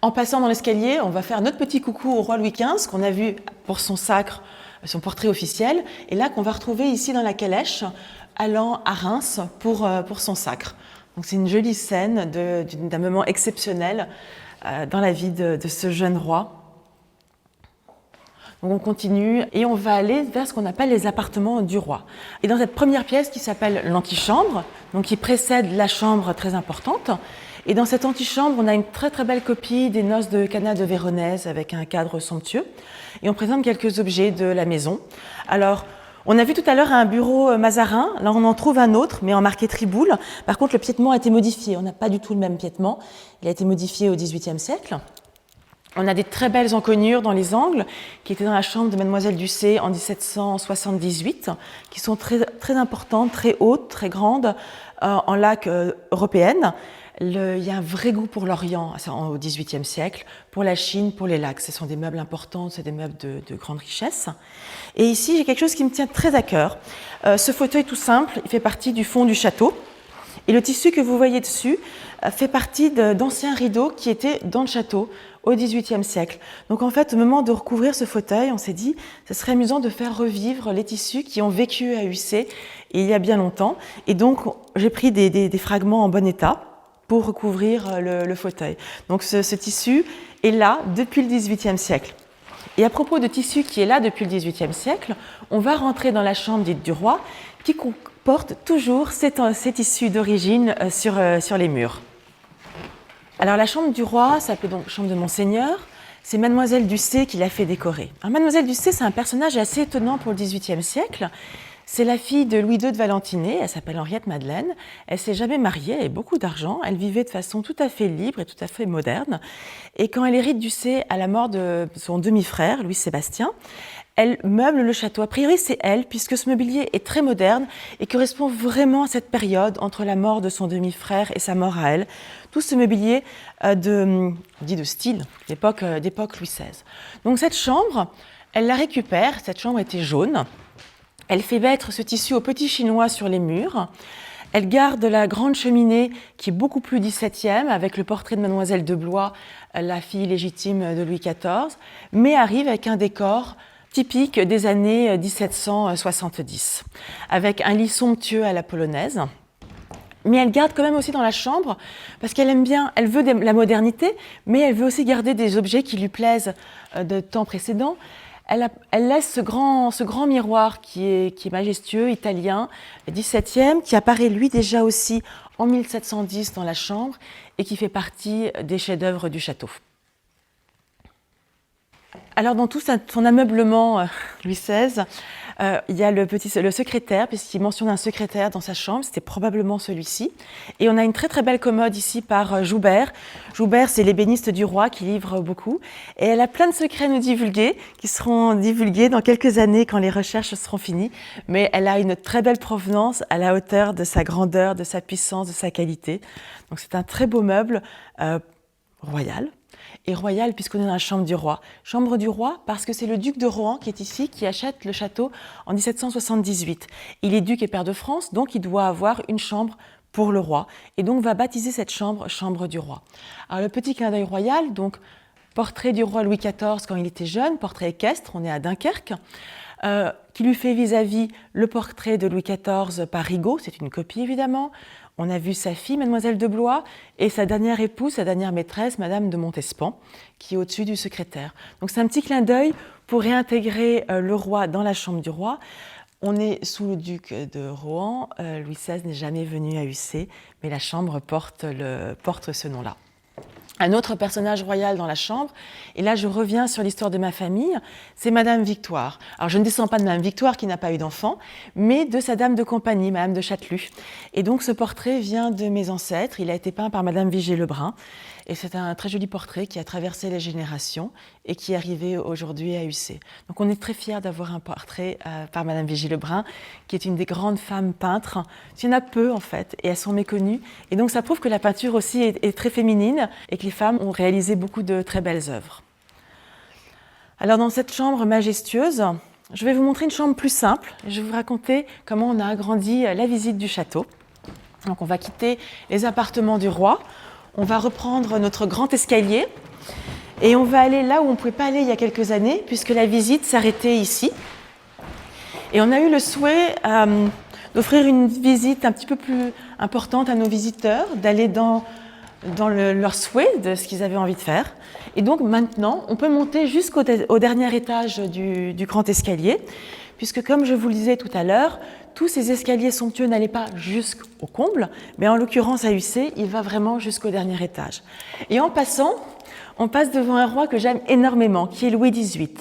En passant dans l'escalier, on va faire notre petit coucou au roi Louis XV, qu'on a vu pour son sacre, son portrait officiel, et là qu'on va retrouver ici dans la calèche, allant à Reims pour son sacre. Donc c'est une jolie scène d'un moment exceptionnel dans la vie de ce jeune roi. Donc on continue et on va aller vers ce qu'on appelle les appartements du roi. Et dans cette première pièce qui s'appelle l'antichambre, donc qui précède la chambre très importante, et dans cette antichambre, on a une très très belle copie des noces de Cana de Véronèse avec un cadre somptueux, et on présente quelques objets de la maison. Alors, on a vu tout à l'heure un bureau Mazarin, là on en trouve un autre, mais en marqué Triboule. Par contre, le piétement a été modifié, on n'a pas du tout le même piétement, il a été modifié au XVIIIe siècle. On a des très belles encoignures dans les angles, qui étaient dans la chambre de Mademoiselle Ducé en 1778, qui sont très, très importantes, très hautes, très grandes, en laque européenne. Il y a un vrai goût pour l'Orient au XVIIIe siècle, pour la Chine, pour les lacs. Ce sont des meubles importants, c'est des meubles de grande richesse. Et ici, j'ai quelque chose qui me tient très à cœur. Ce fauteuil tout simple, il fait partie du fond du château. Et le tissu que vous voyez dessus fait partie d'anciens rideaux qui étaient dans le château au XVIIIe siècle. Donc en fait, au moment de recouvrir ce fauteuil, on s'est dit ce serait amusant de faire revivre les tissus qui ont vécu à Ussé il y a bien longtemps. Et donc, j'ai pris des fragments en bon état pour recouvrir le fauteuil. Donc ce tissu est là depuis le XVIIIe siècle. Et à propos de tissu qui est là depuis le XVIIIe siècle, on va rentrer dans la chambre dite du roi qui comporte toujours ces tissus d'origine sur les murs. Alors la chambre du roi s'appelait donc chambre de Monseigneur. C'est Mademoiselle Ducé qui l'a fait décorer. Alors, Mademoiselle Ducé, c'est un personnage assez étonnant pour le XVIIIe siècle. C'est la fille de Louis II de Valentiné, elle s'appelle Henriette Madeleine. Elle ne s'est jamais mariée, elle a beaucoup d'argent, elle vivait de façon tout à fait libre et tout à fait moderne. Et quand elle hérite Ducé à la mort de son demi-frère, Louis-Sébastien, elle meuble le château. A priori, c'est elle, puisque ce mobilier est très moderne et correspond vraiment à cette période entre la mort de son demi-frère et sa mort à elle. Tout ce mobilier dit de style, d'époque Louis XVI. Donc cette chambre, elle la récupère, cette chambre était jaune. Elle fait mettre ce tissu au petit chinois sur les murs. Elle garde la grande cheminée qui est beaucoup plus XVIIe avec le portrait de Mademoiselle de Blois, la fille légitime de Louis XIV, mais arrive avec un décor typique des années 1770, avec un lit somptueux à la polonaise. Mais elle garde quand même aussi dans la chambre, parce qu'elle aime bien, elle veut la modernité, mais elle veut aussi garder des objets qui lui plaisent de temps précédents. Elle laisse ce grand miroir qui est majestueux, italien, 17e, qui apparaît lui déjà aussi en 1710 dans la chambre et qui fait partie des chefs-d'œuvre du château. Alors dans tout son ameublement Louis XVI, il y a le secrétaire, puisqu'il mentionne un secrétaire dans sa chambre, c'était probablement celui-ci. Et on a une très très belle commode ici par Joubert. Joubert, c'est l'ébéniste du roi qui livre beaucoup. Et elle a plein de secrets à nous divulguer, qui seront divulgués dans quelques années quand les recherches seront finies. Mais elle a une très belle provenance à la hauteur de sa grandeur, de sa puissance, de sa qualité. Donc c'est un très beau meuble royal. Et royal puisqu'on est dans la chambre du roi. Chambre du roi parce que c'est le duc de Rohan qui est ici, qui achète le château en 1778. Il est duc et pair de France, donc il doit avoir une chambre pour le roi. Et donc va baptiser cette chambre, chambre du roi. Alors le petit clin d'œil royal, donc portrait du roi Louis XIV quand il était jeune, portrait équestre, on est à Dunkerque, qui lui fait vis-à-vis le portrait de Louis XIV par Rigaud, c'est une copie évidemment. On a vu sa fille, Mademoiselle de Blois, et sa dernière épouse, sa dernière maîtresse, Madame de Montespan, qui est au-dessus du secrétaire. Donc c'est un petit clin d'œil pour réintégrer le roi dans la chambre du roi. On est sous le duc de Rohan. Louis XVI n'est jamais venu à UC, mais la chambre porte ce nom-là. Un autre personnage royal dans la chambre, et là je reviens sur l'histoire de ma famille, c'est Madame Victoire. Alors je ne descends pas de Madame Victoire qui n'a pas eu d'enfant, mais de sa dame de compagnie, Madame de Châtelus. Et donc ce portrait vient de mes ancêtres, il a été peint par Madame Vigée-Lebrun, et c'est un très joli portrait qui a traversé les générations et qui est arrivé aujourd'hui à UC. Donc on est très fiers d'avoir un portrait par Madame Vigée-Lebrun, qui est une des grandes femmes peintres. Il y en a peu en fait, et elles sont méconnues. Et donc ça prouve que la peinture aussi est très féminine et que les femmes ont réalisé beaucoup de très belles œuvres. Alors dans cette chambre majestueuse, je vais vous montrer une chambre plus simple. Je vais vous raconter comment on a agrandi la visite du château. Donc on va quitter les appartements du roi. On va reprendre notre grand escalier et on va aller là où on ne pouvait pas aller il y a quelques années puisque la visite s'arrêtait ici. Et on a eu le souhait d'offrir une visite un petit peu plus importante à nos visiteurs, d'aller dans leur souhait de ce qu'ils avaient envie de faire. Et donc maintenant, on peut monter jusqu'au dernier étage du grand escalier, puisque comme je vous le disais tout à l'heure, tous ces escaliers somptueux n'allaient pas jusqu'au comble, mais en l'occurrence à UC, il va vraiment jusqu'au dernier étage. Et en passant, on passe devant un roi que j'aime énormément, qui est Louis XVIII.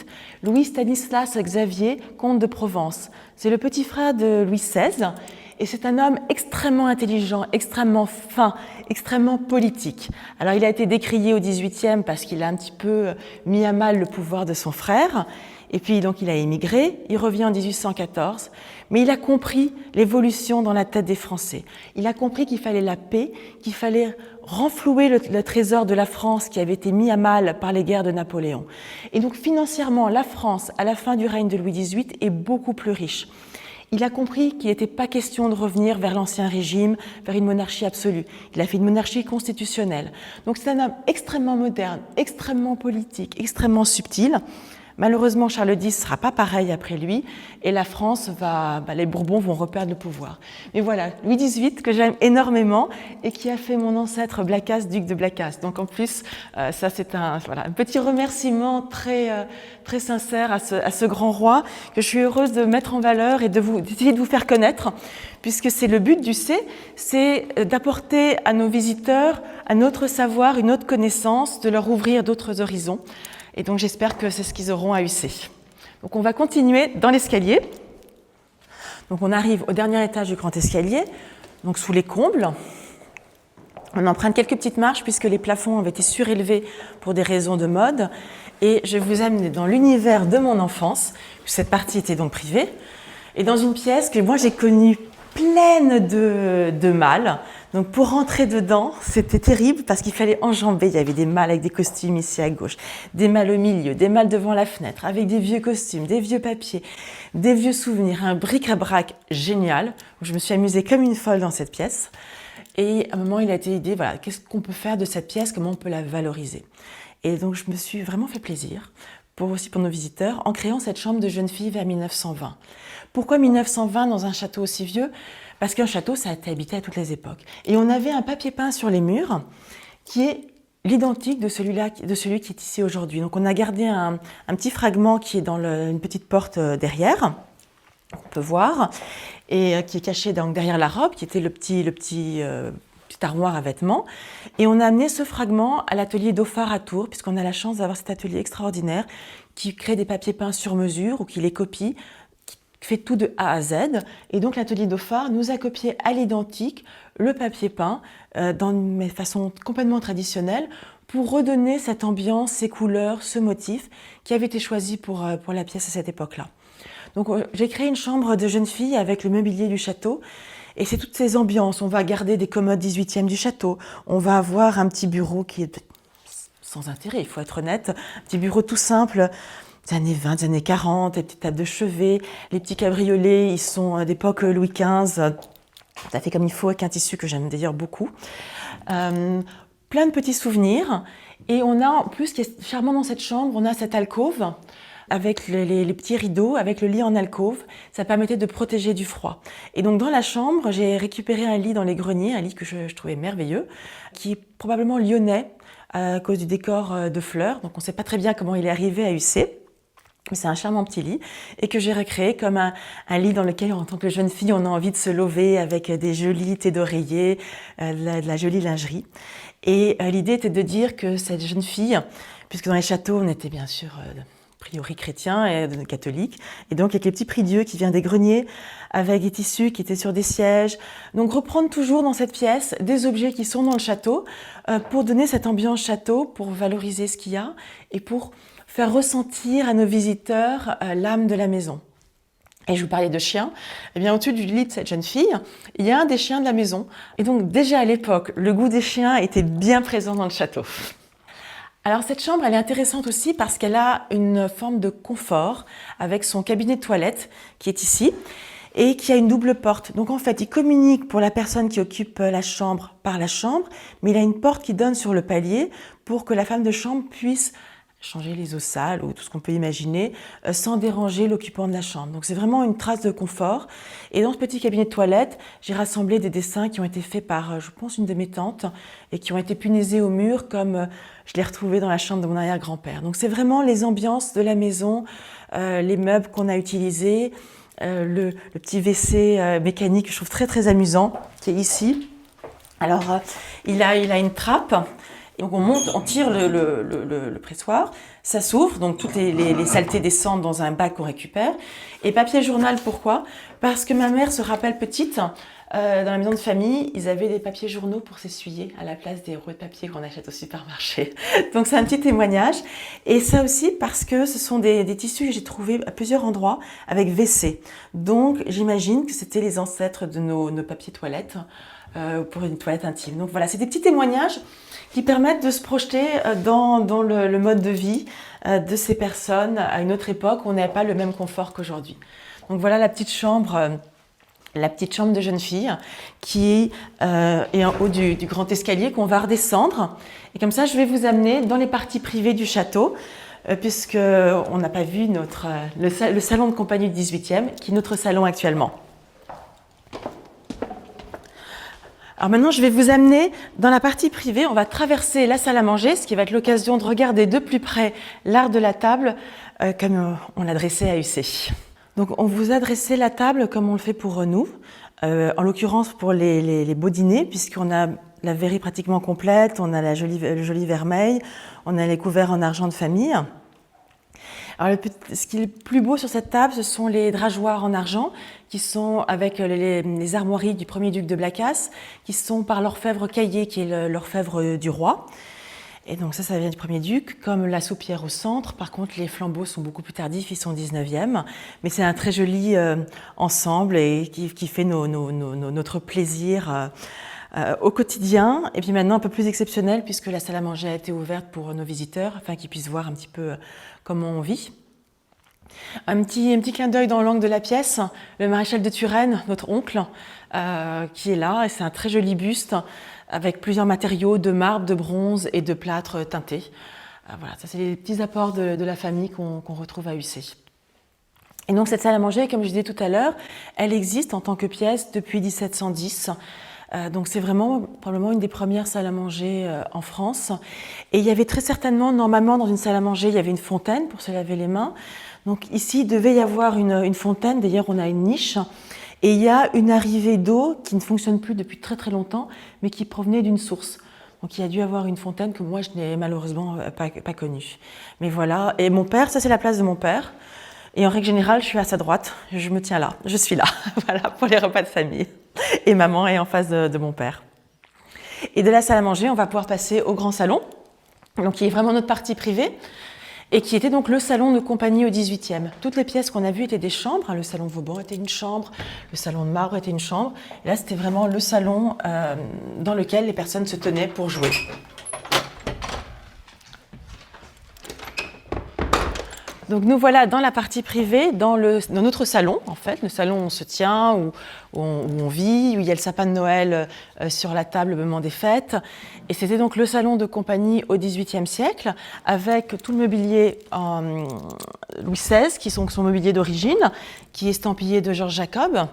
Louis Stanislas Xavier, comte de Provence. C'est le petit frère de Louis XVI, et c'est un homme extrêmement intelligent, extrêmement fin, extrêmement politique. Alors il a été décrié au XVIIIe parce qu'il a un petit peu mis à mal le pouvoir de son frère, et puis donc il a émigré, il revient en 1814, mais il a compris l'évolution dans la tête des Français. Il a compris qu'il fallait la paix, qu'il fallait renflouer le trésor de la France qui avait été mis à mal par les guerres de Napoléon. Et donc financièrement, la France, à la fin du règne de Louis XVIII, est beaucoup plus riche. Il a compris qu'il n'était pas question de revenir vers l'ancien régime, vers une monarchie absolue. Il a fait une monarchie constitutionnelle. Donc c'est un homme extrêmement moderne, extrêmement politique, extrêmement subtil. Malheureusement, Charles X ne sera pas pareil après lui et la France les Bourbons vont reperdre le pouvoir. Mais voilà, Louis XVIII, que j'aime énormément et qui a fait mon ancêtre Blacas, duc de Blacas. Donc en plus, ça c'est un petit remerciement très sincère à ce grand roi que je suis heureuse de mettre en valeur et d'essayer de vous faire connaître, puisque c'est le but du C, c'est d'apporter à nos visiteurs un autre savoir, une autre connaissance, de leur ouvrir d'autres horizons. Et donc j'espère que c'est ce qu'ils auront à UC. Donc on va continuer dans l'escalier. Donc on arrive au dernier étage du grand escalier, donc sous les combles. On emprunte quelques petites marches puisque les plafonds avaient été surélevés pour des raisons de mode. Et je vais vous amener dans l'univers de mon enfance. Cette partie était donc privée. Et dans une pièce que moi j'ai connue pleine de mâles. Donc pour rentrer dedans, c'était terrible parce qu'il fallait enjamber. Il y avait des mâles avec des costumes ici à gauche, des mâles au milieu, des mâles devant la fenêtre avec des vieux costumes, des vieux papiers, des vieux souvenirs, un bric-à-brac génial. Je me suis amusée comme une folle dans cette pièce. Et à un moment, il a été l'idée, qu'est-ce qu'on peut faire de cette pièce, comment on peut la valoriser. Et donc je me suis vraiment fait plaisir aussi pour nos visiteurs, en créant cette chambre de jeune fille vers 1920. Pourquoi 1920 dans un château aussi vieux? Parce qu'un château, ça a été habité à toutes les époques. Et on avait un papier peint sur les murs qui est l'identique de celui qui est ici aujourd'hui. Donc on a gardé un petit fragment qui est dans une petite porte derrière, on peut voir, et qui est caché donc derrière la robe, qui était le petit armoire à vêtements. Et on a amené ce fragment à l'atelier Dauphard à Tours, puisqu'on a la chance d'avoir cet atelier extraordinaire qui crée des papiers peints sur mesure ou qui les copie, qui fait tout de A à Z. Et donc l'atelier Dauphard nous a copié à l'identique le papier peint dans une façon complètement traditionnelle pour redonner cette ambiance, ces couleurs, ce motif qui avait été choisi pour la pièce à cette époque-là. Donc j'ai créé une chambre de jeune fille avec le mobilier du château. Et c'est toutes ces ambiances. On va garder des commodes 18e du château. On va avoir un petit bureau qui est sans intérêt, il faut être honnête. Un petit bureau tout simple, des années 20, des années 40, des petites tables de chevet. Les petits cabriolets, ils sont d'époque Louis XV. Tout à fait comme il faut, avec un tissu que j'aime d'ailleurs beaucoup. Plein de petits souvenirs. Et on a, en plus, ce qui est charmant dans cette chambre, on a cette alcôve avec les petits rideaux, avec le lit en alcôve. Ça permettait de protéger du froid. Et donc dans la chambre, j'ai récupéré un lit dans les greniers, un lit que je trouvais merveilleux, qui est probablement lyonnais à cause du décor de fleurs. Donc on ne sait pas très bien comment il est arrivé à UC. Mais c'est un charmant petit lit et que j'ai recréé comme un lit dans lequel, en tant que jeune fille, on a envie de se lever avec des jolis thés d'oreiller, de la jolie lingerie. Et l'idée était de dire que cette jeune fille, puisque dans les châteaux, on était bien sûr a priori chrétien et catholique, et donc avec les petits prie-dieu qui viennent des greniers, avec des tissus qui étaient sur des sièges. Donc reprendre toujours dans cette pièce des objets qui sont dans le château pour donner cette ambiance château, pour valoriser ce qu'il y a et pour faire ressentir à nos visiteurs l'âme de la maison. Et je vous parlais de chiens, eh bien au-dessus du lit de cette jeune fille, il y a un des chiens de la maison. Et donc déjà à l'époque, le goût des chiens était bien présent dans le château. Alors cette chambre, elle est intéressante aussi parce qu'elle a une forme de confort avec son cabinet de toilette qui est ici et qui a une double porte. Donc en fait, il communique pour la personne qui occupe la chambre par la chambre, mais il a une porte qui donne sur le palier pour que la femme de chambre puisse changer les eaux sales ou tout ce qu'on peut imaginer sans déranger l'occupant de la chambre. Donc c'est vraiment une trace de confort. Et dans ce petit cabinet de toilette, j'ai rassemblé des dessins qui ont été faits par, je pense, une de mes tantes et qui ont été punaisés au mur comme je l'ai retrouvé dans la chambre de mon arrière-grand-père. Donc c'est vraiment les ambiances de la maison, les meubles qu'on a utilisés, le petit WC mécanique que je trouve très très amusant qui est ici. Alors il a une trappe. Et donc on monte, on tire le pressoir, ça s'ouvre, donc toutes les saletés descendent dans un bac qu'on récupère. Et papier journal, pourquoi? Parce que ma mère se rappelle petite, dans la maison de famille, ils avaient des papiers journaux pour s'essuyer à la place des rouleaux de papier qu'on achète au supermarché. Donc c'est un petit témoignage. Et ça aussi parce que ce sont des tissus que j'ai trouvés à plusieurs endroits avec WC. Donc j'imagine que c'était les ancêtres de nos papiers toilettes pour une toilette intime. Donc voilà, c'est des petits témoignages qui permettent de se projeter dans le mode de vie de ces personnes à une autre époque où on n'avait pas le même confort qu'aujourd'hui. Donc voilà la petite chambre de jeune fille qui est en haut du grand escalier qu'on va redescendre. Et comme ça, je vais vous amener dans les parties privées du château, puisqu'on n'a pas vu le salon de compagnie du 18e, qui est notre salon actuellement. Alors maintenant, je vais vous amener dans la partie privée. On va traverser la salle à manger, ce qui va être l'occasion de regarder de plus près l'art de la table, comme on l'a dressé à UC. Donc, on vous a dressé la table comme on le fait pour nous, en l'occurrence pour les beaux dîners, puisqu'on a la verrerie pratiquement complète, on a le joli vermeil, on a les couverts en argent de famille. Alors, ce qui est le plus beau sur cette table, ce sont les drageoirs en argent qui sont avec les armoiries du premier duc de Blacas, qui sont par l'orfèvre Caillé, qui est l'orfèvre du roi. Et donc ça vient du premier duc, comme la soupière au centre. Par contre, les flambeaux sont beaucoup plus tardifs, ils sont 19e. Mais c'est un très joli ensemble et qui fait notre plaisir au quotidien. Et puis maintenant, un peu plus exceptionnel, puisque la salle à manger a été ouverte pour nos visiteurs, afin qu'ils puissent voir un petit peu comment on vit. Un petit clin d'œil dans l'angle de la pièce, le maréchal de Turenne, notre oncle, qui est là. Et c'est un très joli buste avec plusieurs matériaux de marbre, de bronze et de plâtre teinté. Voilà, ça c'est les petits apports de la famille qu'on retrouve à UC. Et donc cette salle à manger, comme je disais tout à l'heure, elle existe en tant que pièce depuis 1710. Donc c'est vraiment probablement une des premières salles à manger en France. Et il y avait très certainement, normalement dans une salle à manger, il y avait une fontaine pour se laver les mains. Donc ici, il devait y avoir une fontaine, d'ailleurs on a une niche. Et il y a une arrivée d'eau qui ne fonctionne plus depuis très très longtemps, mais qui provenait d'une source. Donc il y a dû avoir une fontaine que moi je n'ai malheureusement pas connue. Mais voilà, et mon père, ça c'est la place de mon père. Et en règle générale, je suis à sa droite, je me tiens là, je suis là, voilà, pour les repas de famille. Et maman est en face de mon père. Et de la salle à manger, on va pouvoir passer au grand salon, donc qui est vraiment notre partie privée, et qui était donc le salon de compagnie au 18e. Toutes les pièces qu'on a vues étaient des chambres, le salon Vauban était une chambre, le salon de marbre était une chambre, et là c'était vraiment le salon dans lequel les personnes se tenaient pour jouer. Donc nous voilà dans la partie privée, dans notre salon en fait, le salon où on se tient, où on vit, où il y a le sapin de Noël sur la table au moment des fêtes. Et c'était donc le salon de compagnie au XVIIIe siècle, avec tout le mobilier en Louis XVI, qui sont son mobilier d'origine, qui est estampillé de Georges Jacob.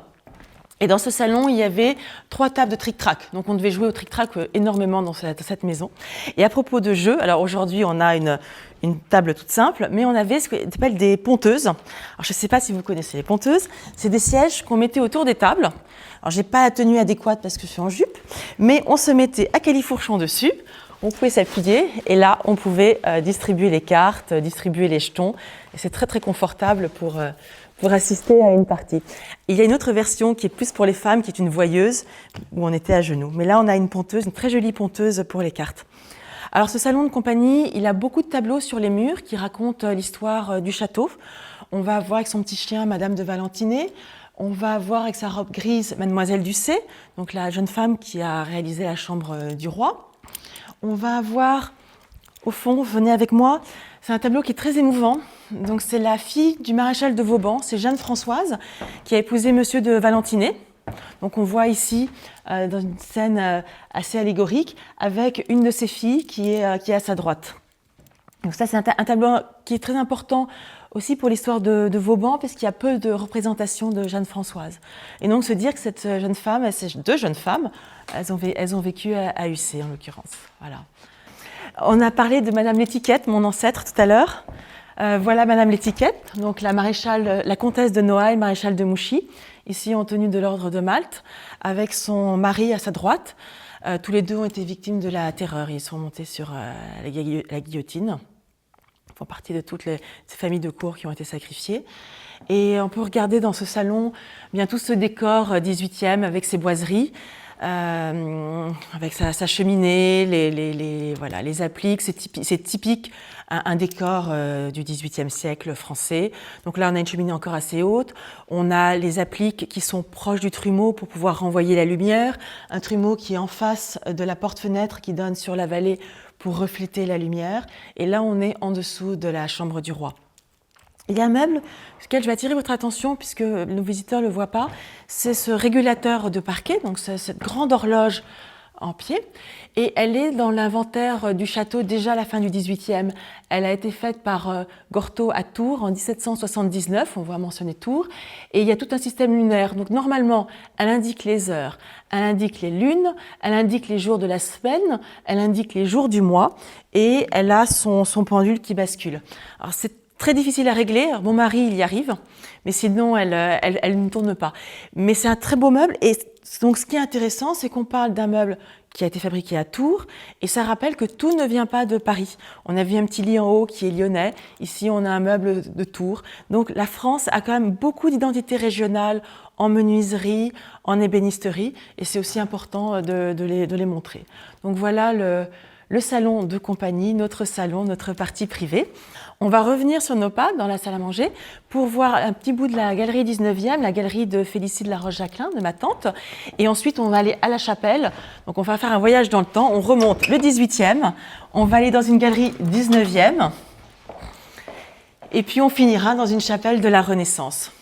Et dans ce salon, il y avait 3 tables de tric-trac. Donc on devait jouer au tric-trac énormément dans cette maison. Et à propos de jeux, alors aujourd'hui on a une table toute simple, mais on avait ce qu'on appelle des ponteuses. Alors je ne sais pas si vous connaissez les ponteuses. C'est des sièges qu'on mettait autour des tables. Alors j'ai pas la tenue adéquate parce que je suis en jupe, mais on se mettait à califourchon dessus. On pouvait s'appuyer et là on pouvait distribuer les cartes, distribuer les jetons. Et c'est très très confortable pour assister à une partie. Il y a une autre version qui est plus pour les femmes, qui est une voyeuse, où on était à genoux. Mais là, on a une ponteuse, une très jolie ponteuse pour les cartes. Alors, ce salon de compagnie, il a beaucoup de tableaux sur les murs qui racontent l'histoire du château. On va voir avec son petit chien Madame de Valentinet. On va voir avec sa robe grise Mademoiselle Ducé, donc la jeune femme qui a réalisé la chambre du roi. On va voir, au fond, venez avec moi, c'est un tableau qui est très émouvant. Donc c'est la fille du maréchal de Vauban, c'est Jeanne-Françoise, qui a épousé Monsieur de Valentinet. Donc on voit ici, dans une scène assez allégorique, avec une de ses filles qui est à sa droite. Donc ça c'est un tableau qui est très important aussi pour l'histoire de Vauban, parce qu'il y a peu de représentations de Jeanne-Françoise. Et donc se dire que cette jeune femme, ces 2 jeunes femmes, elles ont vécu à UC en l'occurrence. Voilà. On a parlé de Madame l'Étiquette, mon ancêtre tout à l'heure. Voilà Madame l'Étiquette, donc la comtesse de Noailles, maréchale de Mouchy, ici en tenue de l'ordre de Malte, avec son mari à sa droite. Tous les 2 ont été victimes de la terreur, ils sont montés sur la guillotine. Ils font partie de toutes ces familles de cour qui ont été sacrifiées. Et on peut regarder dans ce salon bien tout ce décor 18e avec ses boiseries. Avec sa cheminée, les appliques, c'est typique un décor du XVIIIe siècle français. Donc là, on a une cheminée encore assez haute. On a les appliques qui sont proches du trumeau pour pouvoir renvoyer la lumière. Un trumeau qui est en face de la porte-fenêtre qui donne sur la vallée pour refléter la lumière. Et là, on est en dessous de la chambre du roi. Il y a un meuble sur lequel je vais attirer votre attention, puisque nos visiteurs ne le voient pas, c'est ce régulateur de parquet, donc cette grande horloge en pied, et elle est dans l'inventaire du château déjà à la fin du XVIIIe. Elle a été faite par Gortot à Tours en 1779, on voit mentionner Tours, et il y a tout un système lunaire. Donc normalement, elle indique les heures, elle indique les lunes, elle indique les jours de la semaine, elle indique les jours du mois, et elle a son pendule qui bascule. Alors c'est très difficile à régler. Alors, mon mari, il y arrive, mais sinon, elle ne tourne pas. Mais c'est un très beau meuble. Et donc, ce qui est intéressant, c'est qu'on parle d'un meuble qui a été fabriqué à Tours. Et ça rappelle que tout ne vient pas de Paris. On a vu un petit lit en haut qui est lyonnais. Ici, on a un meuble de Tours. Donc, la France a quand même beaucoup d'identités régionales en menuiserie, en ébénisterie. Et c'est aussi important de les montrer. Donc, voilà le salon de compagnie, notre salon, notre partie privée. On va revenir sur nos pas dans la salle à manger pour voir un petit bout de la galerie 19e, la galerie de Félicie de la Roche-Jacquelin, de ma tante. Et ensuite, on va aller à la chapelle. Donc, on va faire un voyage dans le temps. On remonte le 18e. On va aller dans une galerie 19e. Et puis, on finira dans une chapelle de la Renaissance.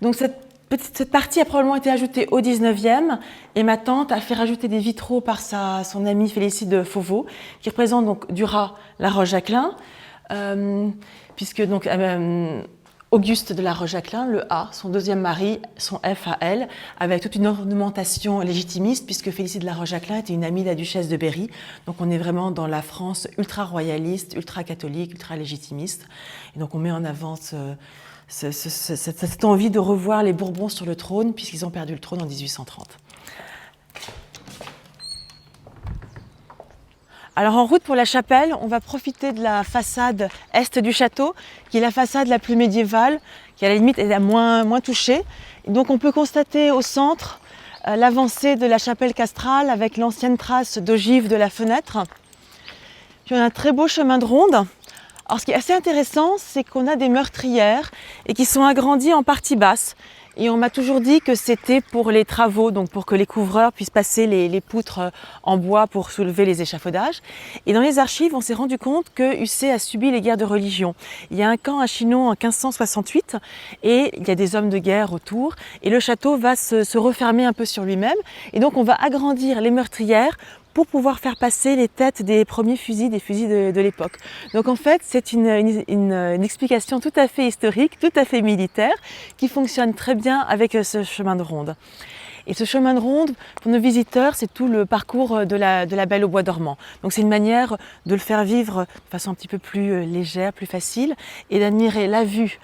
Donc, cette Cette partie a probablement été ajoutée au 19e et ma tante a fait rajouter des vitraux par son amie Félicite de Fauveau qui représente donc Duras la Roche-Jacquelin, puisque donc Auguste de la Roche-Jacquelin, le A, son deuxième mari, son F à elle, avec toute une ornementation légitimiste, puisque Félicite de la Roche-Jacquelin était une amie de la duchesse de Berry. Donc on est vraiment dans la France ultra-royaliste, ultra-catholique, ultra-légitimiste. Et donc on met en avant cette envie de revoir les Bourbons sur le trône, puisqu'ils ont perdu le trône en 1830. Alors en route pour la chapelle, on va profiter de la façade est du château, qui est la façade la plus médiévale, qui à la limite est la moins touchée. Et donc on peut constater au centre l'avancée de la chapelle castrale avec l'ancienne trace d'ogive de la fenêtre. Puis on a un très beau chemin de ronde. Alors ce qui est assez intéressant, c'est qu'on a des meurtrières et qui sont agrandies en partie basse. Et on m'a toujours dit que c'était pour les travaux, donc pour que les couvreurs puissent passer les poutres en bois pour soulever les échafaudages. Et dans les archives, on s'est rendu compte que Ussé a subi les guerres de religion. Il y a un camp à Chinon en 1568 et il y a des hommes de guerre autour. Et le château va se refermer un peu sur lui-même. Et donc on va agrandir les meurtrières pour pouvoir faire passer les têtes des premiers fusils, des fusils de l'époque. Donc en fait, c'est une explication tout à fait historique, tout à fait militaire, qui fonctionne très bien avec ce chemin de ronde. Et ce chemin de ronde, pour nos visiteurs, c'est tout le parcours de la Belle au bois dormant. Donc c'est une manière de le faire vivre de façon un petit peu plus légère, plus facile, et d'admirer la vue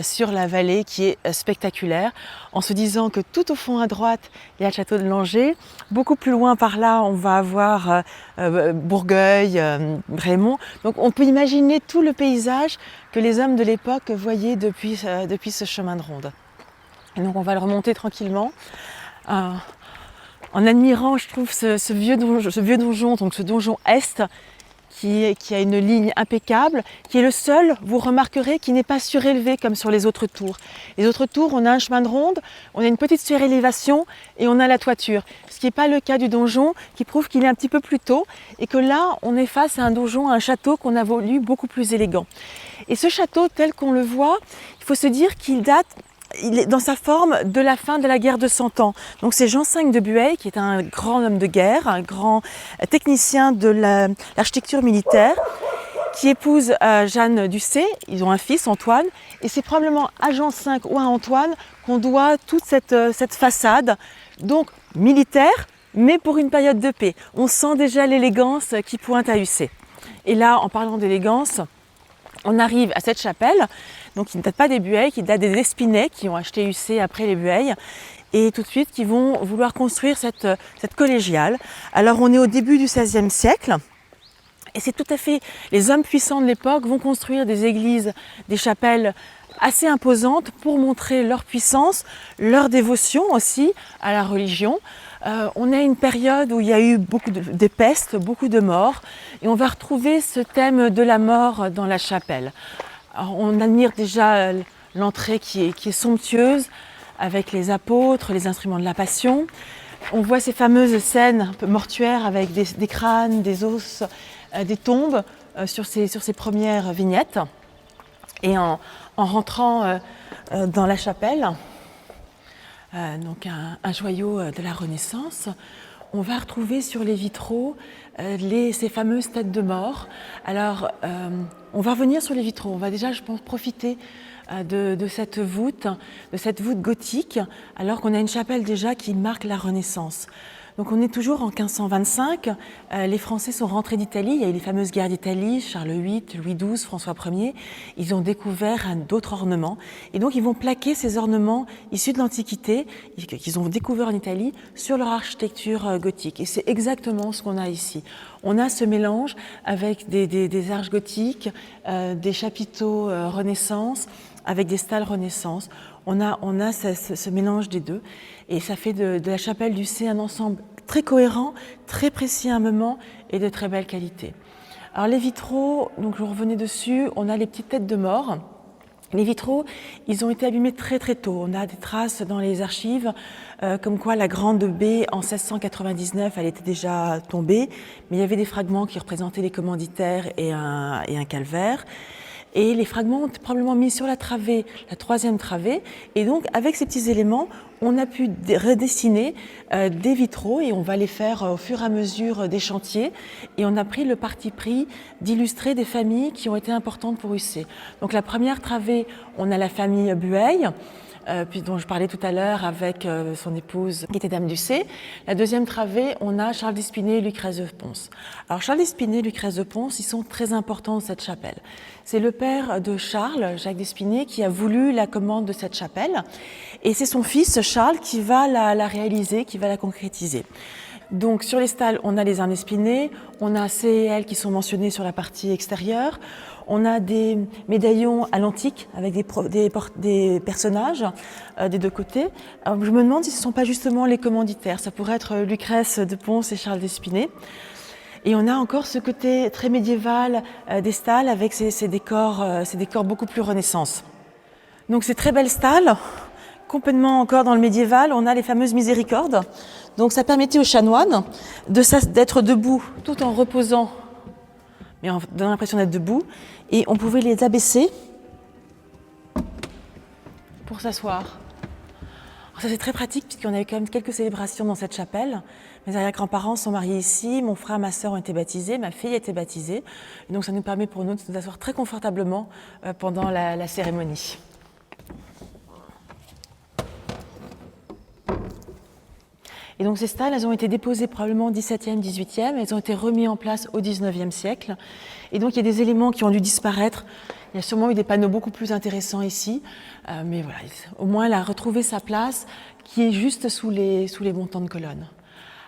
sur la vallée qui est spectaculaire, en se disant que tout au fond à droite, il y a le château de Langeais. Beaucoup plus loin par là, on va avoir Bourgueil, Raymond. Donc on peut imaginer tout le paysage que les hommes de l'époque voyaient depuis ce chemin de ronde. Et donc on va le remonter tranquillement. En admirant, je trouve, ce vieux donjon, donc ce donjon est, qui a une ligne impeccable, qui est le seul, vous remarquerez, qui n'est pas surélevé comme sur les autres tours. Les autres tours, on a un chemin de ronde, on a une petite surélévation et on a la toiture. Ce qui n'est pas le cas du donjon, qui prouve qu'il est un petit peu plus tôt et que là, on est face à un donjon, à un château qu'on a voulu beaucoup plus élégant. Et ce château, tel qu'on le voit, il faut se dire qu'il date, il est dans sa forme de la fin de la guerre de Cent Ans. Donc c'est Jean V de Bueil, qui est un grand homme de guerre, un grand technicien de l'architecture militaire, qui épouse Jeanne d'Ussé. Ils ont un fils, Antoine, et c'est probablement à Jean V ou à Antoine qu'on doit toute cette façade, donc militaire, mais pour une période de paix. On sent déjà l'élégance qui pointe à Ussé. Et là, en parlant d'élégance, on arrive à cette chapelle, donc qui ne date pas des Bueil, qui date des Espinets, qui ont acheté Ussé après les Bueil, et tout de suite qui vont vouloir construire cette collégiale. Alors on est au début du XVIe siècle, et c'est tout à fait, les hommes puissants de l'époque vont construire des églises, des chapelles assez imposantes pour montrer leur puissance, leur dévotion aussi à la religion. On a une période où il y a eu beaucoup de pestes, beaucoup de morts, et on va retrouver ce thème de la mort dans la chapelle. Alors, on admire déjà l'entrée qui est somptueuse, avec les apôtres, les instruments de la Passion. On voit ces fameuses scènes un peu mortuaires avec des crânes, des os, des tombes sur ces premières vignettes. Et en rentrant dans la chapelle, donc un joyau de la Renaissance, on va retrouver sur les vitraux ces fameuses têtes de mort. Alors, on va revenir sur les vitraux. On va déjà, je pense, profiter de cette voûte gothique, alors qu'on a une chapelle déjà qui marque la Renaissance. Donc on est toujours en 1525, les Français sont rentrés d'Italie, il y a eu les fameuses guerres d'Italie, Charles VIII, Louis XII, François Ier, ils ont découvert d'autres ornements, et donc ils vont plaquer ces ornements issus de l'Antiquité, qu'ils ont découvert en Italie, sur leur architecture gothique. Et c'est exactement ce qu'on a ici. On a ce mélange avec des arches gothiques, des chapiteaux Renaissance, avec des stalles Renaissance. On a ce mélange des deux, et ça fait de la chapelle d'Ussé un ensemble très cohérent, très précis à un moment et de très belle qualité. Alors les vitraux, donc je revenais dessus, on a les petites têtes de mort. Les vitraux, ils ont été abîmés très très tôt. On a des traces dans les archives comme quoi la grande baie en 1699, elle était déjà tombée, mais il y avait des fragments qui représentaient les commanditaires et un calvaire. et les fragments ont été probablement mis sur la travée, la troisième travée, et donc avec ces petits éléments, on a pu redessiner des vitraux et on va les faire au fur et à mesure des chantiers, et on a pris le parti pris d'illustrer des familles qui ont été importantes pour UC. Donc la première travée, on a la famille Bueil, puis dont je parlais tout à l'heure avec son épouse qui était dame d'UC. La deuxième travée, on a Charles d'Espinay et Lucrèce de Pons. Alors Charles d'Espinay et Lucrèce de Pons, ils sont très importants dans cette chapelle. C'est le père de Charles, Jacques d'Espinay, qui a voulu la commande de cette chapelle, et c'est son fils Charles qui va la réaliser, qui va la concrétiser. Donc sur les stalles, on a les urnes d'Espinay, on a C et L qui sont mentionnés sur la partie extérieure, on a des médaillons à l'antique avec des personnages des deux côtés. Alors, je me demande si ce ne sont pas justement les commanditaires, ça pourrait être Lucrèce de Pons et Charles d'Espinay. Et on a encore ce côté très médiéval des stalles avec ces décors beaucoup plus Renaissance. Donc ces très belles stalles, complètement encore dans le médiéval, on a les fameuses miséricordes. Donc ça permettait aux chanoines d'être debout tout en reposant, mais en donnant l'impression d'être debout, et on pouvait les abaisser pour s'asseoir. Ça c'est très pratique puisqu'on avait quand même quelques célébrations dans cette chapelle. Mes arrière-grands-parents sont mariés ici, mon frère et ma sœur ont été baptisés, ma fille a été baptisée. Et donc ça nous permet pour nous de nous asseoir très confortablement pendant la cérémonie. Et donc ces stalles, elles ont été déposées probablement au XVIIe, XVIIIe, elles ont été remises en place au XIXe siècle. Et donc il y a des éléments qui ont dû disparaître. Il y a sûrement eu des panneaux beaucoup plus intéressants ici, mais voilà, au moins elle a retrouvé sa place qui est juste sous les montants de colonnes.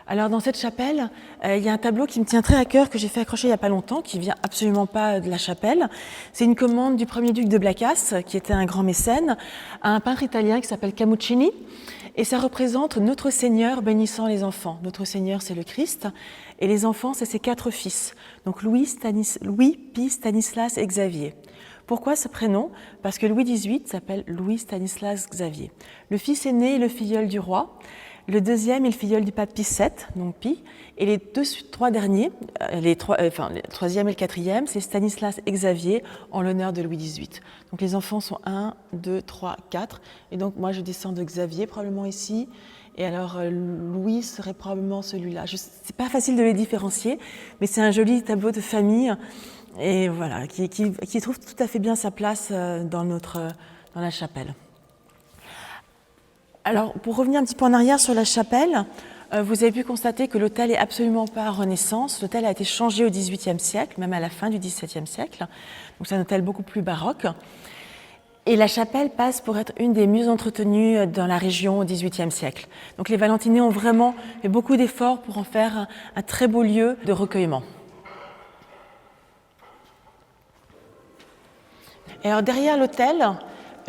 Alors dans cette chapelle, il y a un tableau qui me tient très à cœur, que j'ai fait accrocher il n'y a pas longtemps, qui vient absolument pas de la chapelle. C'est une commande du premier duc de Blacas, qui était un grand mécène, à un peintre italien qui s'appelle Camuccini. Et ça représente Notre Seigneur bénissant les enfants. Notre Seigneur, c'est le Christ, et les enfants, c'est ses 4 fils. Donc Louis, Pie, Stanislas et Xavier. Pourquoi ce prénom? Parce que Louis XVIII s'appelle Louis Stanislas Xavier. Le fils aîné est le filleul du roi. Le deuxième est le filleul du pape Pie VII, donc Pie, et les trois derniers, le troisième et le quatrième, c'est Stanislas et Xavier en l'honneur de Louis XVIII. Donc les enfants sont 1, 2, 3, 4, et donc moi je descends de Xavier probablement ici, et alors Louis serait probablement celui-là. C'est pas facile de les différencier, mais c'est un joli tableau de famille, et voilà, qui trouve tout à fait bien sa place dans la chapelle. Alors, pour revenir un petit peu en arrière sur la chapelle, vous avez pu constater que l'autel n'est absolument pas Renaissance. L'autel a été changé au XVIIIe siècle, même à la fin du XVIIe siècle. Donc c'est un autel beaucoup plus baroque. Et la chapelle passe pour être une des mieux entretenues dans la région au XVIIIe siècle. Donc les Valentinais ont vraiment fait beaucoup d'efforts pour en faire un très beau lieu de recueillement. Et alors derrière l'autel,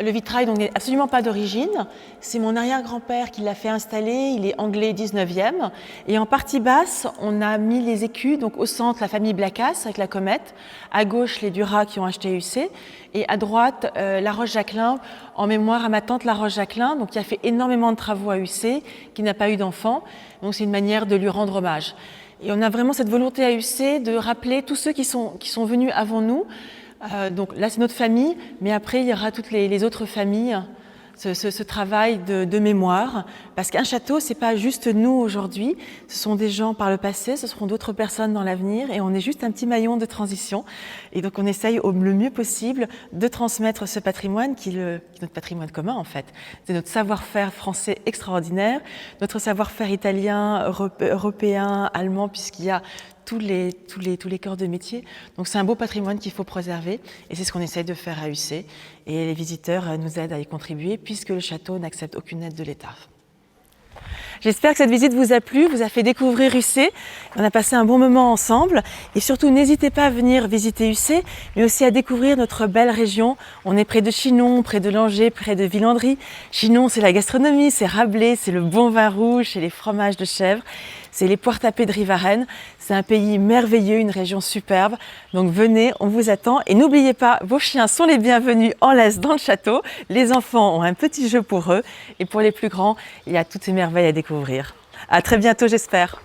le vitrail n'est absolument pas d'origine, c'est mon arrière-grand-père qui l'a fait installer, il est anglais 19e, et en partie basse, on a mis les écus, donc au centre la famille Blacas avec la comète, à gauche les Duras qui ont acheté UC, et à droite La Roche-Jacquelin, en mémoire à ma tante La Roche-Jacquelin, donc qui a fait énormément de travaux à UC, qui n'a pas eu d'enfant, donc c'est une manière de lui rendre hommage. Et on a vraiment cette volonté à UC de rappeler tous ceux qui sont venus avant nous. Donc là, c'est notre famille, mais après, il y aura toutes les autres familles, ce travail de mémoire. Parce qu'un château, c'est pas juste nous aujourd'hui, ce sont des gens par le passé, ce seront d'autres personnes dans l'avenir, et on est juste un petit maillon de transition. Et donc, on essaye le mieux possible de transmettre ce patrimoine qui est notre patrimoine commun, en fait. C'est notre savoir-faire français extraordinaire, notre savoir-faire italien, européen, allemand, puisqu'il y a tous les corps de métier. Donc c'est un beau patrimoine qu'il faut préserver et c'est ce qu'on essaye de faire à UC. Et les visiteurs nous aident à y contribuer puisque le château n'accepte aucune aide de l'État. J'espère que cette visite vous a plu, vous a fait découvrir UC. On a passé un bon moment ensemble et surtout n'hésitez pas à venir visiter UC, mais aussi à découvrir notre belle région. On est près de Chinon, près de Langeais, près de Villandry. Chinon, c'est la gastronomie, c'est Rabelais, c'est le bon vin rouge, c'est les fromages de chèvre, c'est les poires tapées de Rivarennes. C'est un pays merveilleux, une région superbe. Donc venez, on vous attend. Et n'oubliez pas, vos chiens sont les bienvenus en laisse dans le château. Les enfants ont un petit jeu pour eux. Et pour les plus grands, il y a toutes ces merveilles à découvrir. À très bientôt, j'espère.